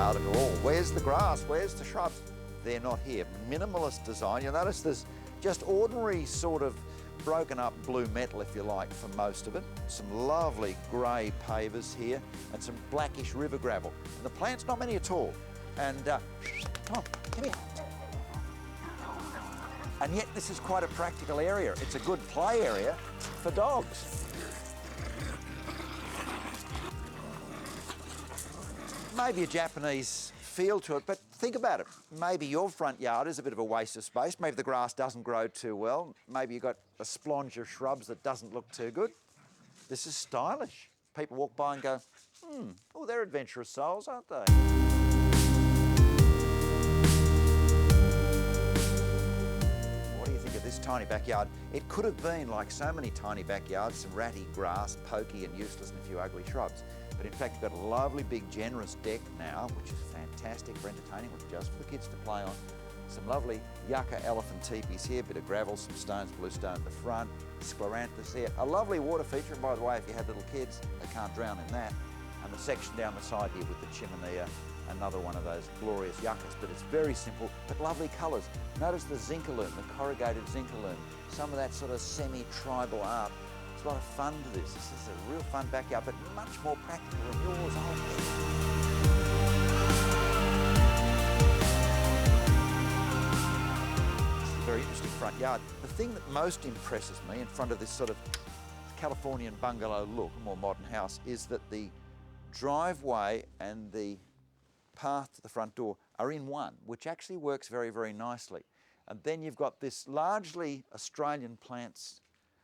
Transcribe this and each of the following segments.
backyard at all. Where's the grass? Where's the shrubs? They're not here. Minimalist design. You'll notice there's just ordinary sort of broken up blue metal, if you like, for most of it. Some lovely grey pavers here and some blackish river gravel. And the plant's not many at all. And come on, come here. And yet this is quite a practical area. It's a good play area for dogs. Maybe a Japanese feel to it, but think about it. Maybe your front yard is a bit of a waste of space. Maybe the grass doesn't grow too well. Maybe you've got a splonge of shrubs that doesn't look too good. This is stylish. People walk by and go, oh, they're adventurous souls, aren't they? What do you think of this tiny backyard? It could have been like so many tiny backyards, some ratty grass, pokey and useless, and a few ugly shrubs. But in fact, you've got a lovely, big, generous deck now, which is fantastic for entertaining, which is just for the kids to play on. Some lovely yucca elephant teepees here, a bit of gravel, some stones, blue stone at the front, scleranthus there. A lovely water feature, and by the way, if you had little kids, they can't drown in that. And the section down the side here with the chimenea, another one of those glorious yuccas, but it's very simple, but lovely colours. Notice the zincaloon, the corrugated zincaloon, some of that sort of semi-tribal art. There's a lot of fun to this. This is a real fun backyard, but much more practical than yours, I think. This is a very interesting front yard. The thing that most impresses me in front of this sort of Californian bungalow look, a more modern house, is that the driveway and the path to the front door are in one, which actually works very, very nicely. And then you've got this largely Australian plants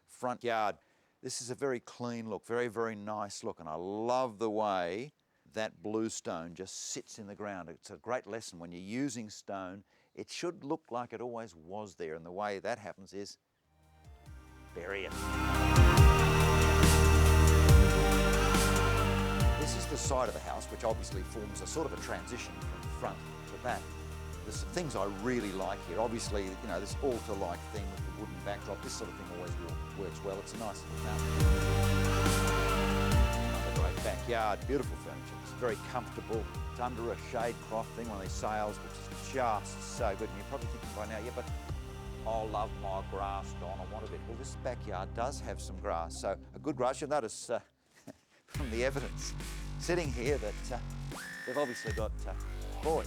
front yard. This is a very clean look, very, very nice look, and I love the way that blue stone just sits in the ground. It's a great lesson. When you're using stone, it should look like it always was there, and the way that happens is bury it. This is the side of the house, which obviously forms a sort of a transition from front to back. There's some things I really like here. Obviously, you know, this altar-like thing with the wooden backdrop, this sort of thing always works well. It's a nice little mountain. Another great backyard, beautiful furniture. It's very comfortable. It's under a shade cloth thing, one of these sails, which is just so good. And you're probably thinking by now, yeah, but I love my grass, Don, I want a bit. Well, this backyard does have some grass, so a good grass. You'll notice from the evidence sitting here that they've obviously got boys.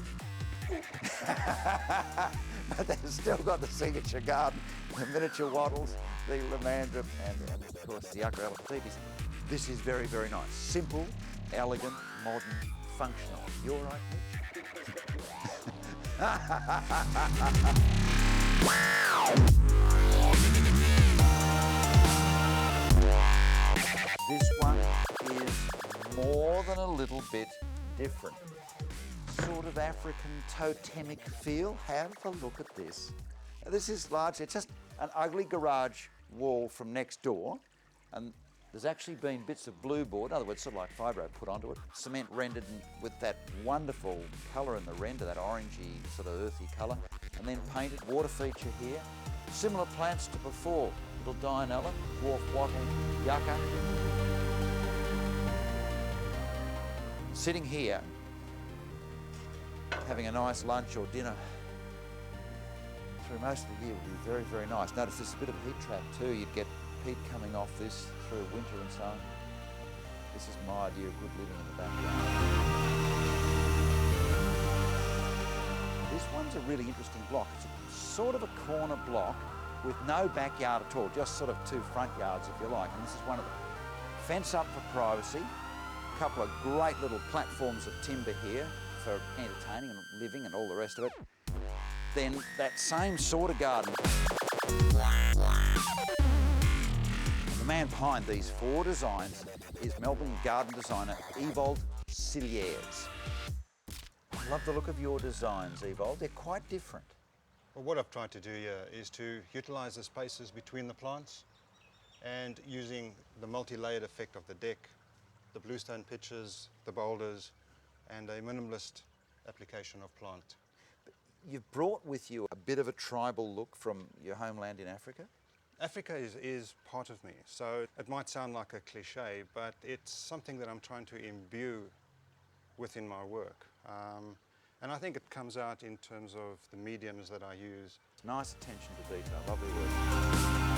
But they've still got the signature garden, the miniature wattles, the lamandra, and of course the yucca elephantipes. This is very, very nice. Simple, elegant, modern, functional. You all right, Mitch? This one is more than a little bit different. Sort of African totemic feel. Have a look at this. Now, this is largely, it's just an ugly garage wall from next door, and there's actually been bits of blue board, in other words, sort of like fibro put onto it, cement rendered with that wonderful colour in the render, that orangey sort of earthy colour, and then painted. Water feature here. Similar plants to before, little dianella, dwarf wattle, yucca. Sitting here, having a nice lunch or dinner through most of the year would be very, very nice. Notice there's a bit of a heat trap too. You'd get heat coming off this through winter and so on. This is my idea of good living in the backyard. This one's a really interesting block. It's sort of a corner block with no backyard at all, just sort of two front yards if you like. And this is one of them. Fence up for privacy. A couple of great little platforms of timber here for entertaining and living and all the rest of it. Then that same sort of garden. The man behind these four designs is Melbourne garden designer Ewald Cilliers. I love the look of your designs, Ewald. They're quite different. Well, what I've tried to do here is to utilise the spaces between the plants and using the multi-layered effect of the deck, the bluestone pitches, the boulders, and a minimalist application of plant. You've brought with you a bit of a tribal look from your homeland in Africa? Africa is part of me, so it might sound like a cliche, but it's something that I'm trying to imbue within my work. And I think it comes out in terms of the mediums that I use. Nice attention to detail, lovely work.